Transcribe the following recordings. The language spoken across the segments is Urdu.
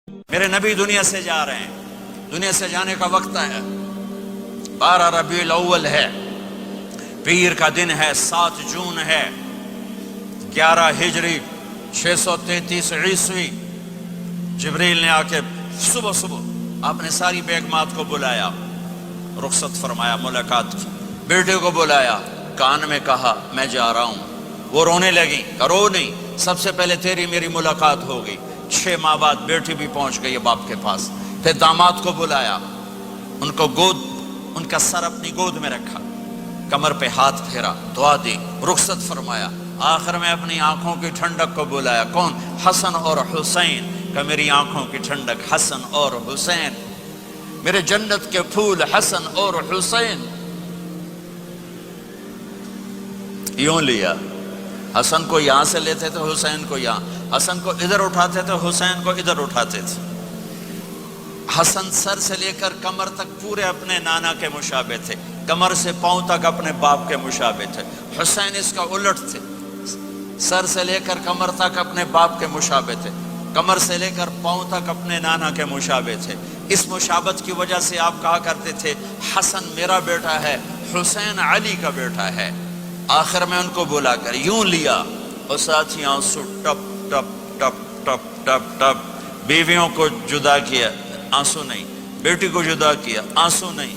میرے نبی دنیا سے جا رہے ہیں، دنیا سے جانے کا وقت ہے، 12 ربیع الاول ہے، پیر کا دن ہے، 7 جون ہے، 11 ہجری 633 عیسوی۔ جبریل نے آ کے صبح صبح آپ نے ساری بیگمات کو بلایا، رخصت فرمایا، ملاقات کی، بیٹے کو بلایا، کان میں کہا میں جا رہا ہوں۔ وہ رونے لگی، کرو نہیں، سب سے پہلے تیری میری ملاقات ہوگی۔ 6 ماہ بعد بیٹی بھی پہنچ گئی باپ کے پاس۔ پھر داماد کو بلایا، ان کو ان کا سر اپنی گود میں رکھا، کمر پہ ہاتھ پھیرا، دعا دی، رخصت فرمایا۔ آخر میں اپنی آنکھوں کی ٹھنڈک کو بلایا، کون؟ حسن اور حسین، کہ میری آنکھوں کی ٹھنڈک حسن اور حسین، میرے جنت کے پھول حسن اور حسین۔ یوں لیا، حسن کو یہاں سے لیتے تھے، حسین کو یہاں، حسن کو ادھر اٹھاتے تھے، حسین کو ادھر اٹھاتے تھے۔ حسن سر سے لے کر کمر تک پورے اپنے نانا کے مشابہ تھے، کمر سے پاؤں تک اپنے باپ کے مشابہ تھے۔ حسین اس کا الٹ تھے، سر سے لے کر کمر تک اپنے باپ کے مشابہ تھے، کمر سے لے کر پاؤں تک اپنے نانا کے مشابہ تھے۔ اس مشابہت کی وجہ سے آپ کہا کرتے تھے حسن میرا بیٹا ہے، حسین علی کا بیٹا ہے۔ آخر میں ان کو بلا کر یوں لیا، اور ساتھ ہی آنسو ٹپ ٹپ ٹپ ٹپ ٹپ ٹپ۔ بیویوں کو جدا کیا، آنسو نہیں، بیٹی کو جدا کیا، آنسو نہیں،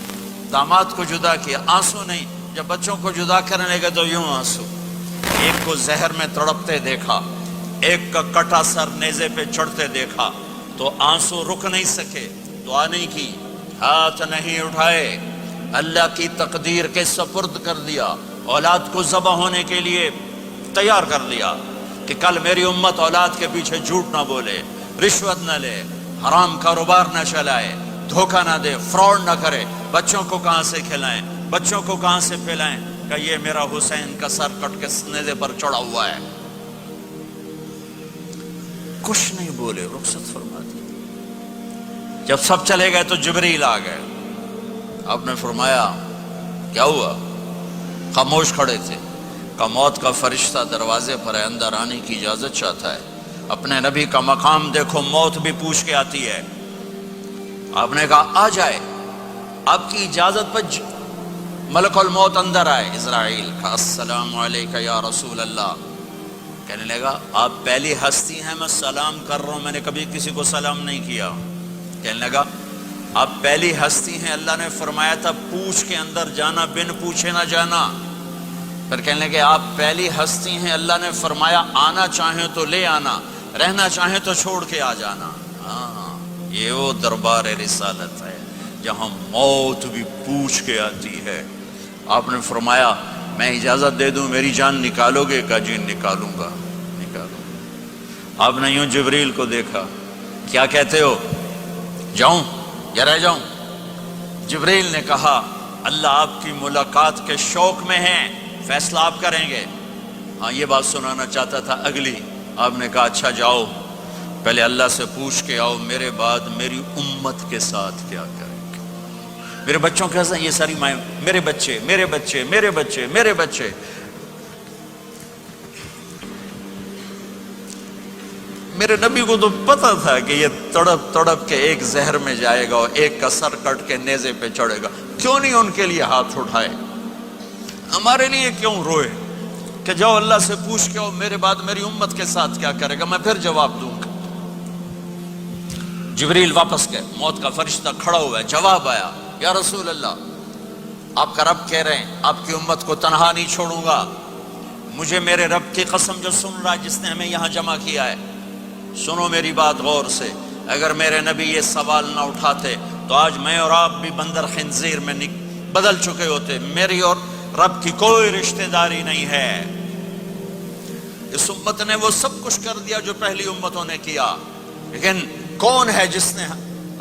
داماد کو جدا کیا، آنسو نہیں، جب بچوں کو جدا کرنے لگے تو یوں آنسو۔ ایک کو زہر میں تڑپتے دیکھا، ایک کا کٹا سر نیزے پہ چڑھتے دیکھا، تو آنسو رک نہیں سکے، دعا نہیں کی، ہاتھ نہیں اٹھائے، اللہ کی تقدیر کے سپرد کر دیا، اولاد کو ذبح ہونے کے لیے تیار کر دیا کہ کل میری امت اولاد کے پیچھے جھوٹ نہ بولے، رشوت نہ لے، حرام کاروبار نہ چلائے، دھوکہ نہ دے، فراڈ نہ کرے، بچوں کو کہاں سے کھلائیں، بچوں کو کہاں سے پلائیں، کہ یہ میرا حسین کا سر کٹ کے نیزے پر چڑھا ہوا ہے۔ کچھ نہیں بولے، رخصت فرما دی۔ جب سب چلے گئے تو جبریل آ گئے، آپ نے فرمایا کیا ہوا؟ خاموش کھڑے تھے، کہ موت کا فرشتہ دروازے پر ہے، اندر آنے کی اجازت چاہتا ہے۔ اپنے نبی کا مقام دیکھو، موت بھی پوچھ کے آتی ہے۔ آپ نے کہا آ جائے، آپ کی اجازت پر ملک الموت اندر آئے۔ اسرائیل کا السلام علیکہ یا رسول اللہ، کہنے لگا آپ پہلی ہستی ہیں، میں سلام کر رہا ہوں، میں نے کبھی کسی کو سلام نہیں کیا۔ کہنے لگا آپ پہلی ہستی ہیں، اللہ نے فرمایا تھا پوچھ کے اندر جانا، بن پوچھے نہ جانا۔ پھر کہنے لگے آپ پہلی ہستی ہیں، اللہ نے فرمایا آنا چاہیں تو لے آنا، رہنا چاہیں تو چھوڑ کے آ جانا۔ ہاں، یہ وہ دربار رسالت ہے جہاں موت بھی پوچھ کے آتی ہے۔ آپ نے فرمایا میں اجازت دے دوں میری جان نکالو گے؟ کہا جی نکالوں گا، نکالوں گا۔ آپ نے یوں جبریل کو دیکھا، کیا کہتے ہو، جاؤں یا رہ جاؤں؟ جبریل نے کہا اللہ آپ کی ملاقات کے شوق میں ہیں، فیصلہ آپ کریں گے۔ ہاں یہ بات سنانا چاہتا تھا اگلی۔ آپ نے کہا اچھا جاؤ، پہلے اللہ سے پوچھ کے آؤ میرے بعد میری امت کے ساتھ کیا کریں گے، میرے بچوں کے ساتھ، یہ ساری مائیں، میرے بچے میرے بچے میرے بچے میرے بچے۔ میرے نبی کو تو پتا تھا کہ یہ تڑپ تڑپ کے ایک زہر میں جائے گا اور ایک کا سر کٹ کے نیزے پہ چڑھے گا، کیوں نہیں ان کے لیے ہاتھ اٹھائے، ہمارے لیے کیوں روئے کہ جاؤ اللہ سے پوچھ کے آؤ میرے بعد میری امت کے ساتھ کیا کرے گا، میں پھر جواب دوں گا۔ جبریل واپس گئے، موت کا فرشتہ کھڑا ہوا ہے، جواب آیا یا رسول اللہ آپ کا رب کہہ رہے ہیں آپ کی امت کو تنہا نہیں چھوڑوں گا، مجھے میرے رب کی قسم جو سن رہا ہے جس نے ہمیں یہاں جمع کیا ہے، سنو میری بات غور سے، اگر میرے نبی یہ سوال نہ اٹھاتے تو آج میں اور آپ بھی بندر خنزیر میں بدل چکے ہوتے۔ میری اور رب کی کوئی رشتہ داری نہیں ہے، اس امت نے وہ سب کچھ کر دیا جو پہلی امتوں نے کیا، لیکن کون ہے جس نے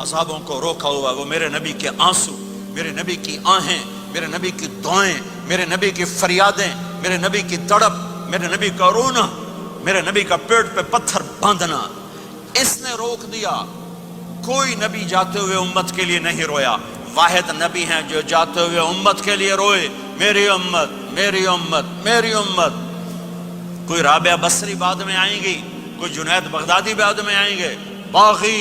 عذابوں کو روکا ہوا؟ وہ میرے نبی کے آنسو، میرے نبی کی آہیں، میرے نبی کی دعائیں، میرے نبی کی فریادیں، میرے نبی کی تڑپ، میرے نبی کا رونا، میرے نبی کا پیٹ پہ پتھر باندھنا، اس نے روک دیا۔ کوئی نبی جاتے ہوئے امت کے لیے نہیں رویا، واحد نبی ہیں جو جاتے ہوئے امت کے لیے روئے، میری امت میری امت میری امت۔ کوئی رابعہ بصری بعد میں آئیں گی، کوئی جنید بغدادی بعد میں آئیں گے، باغی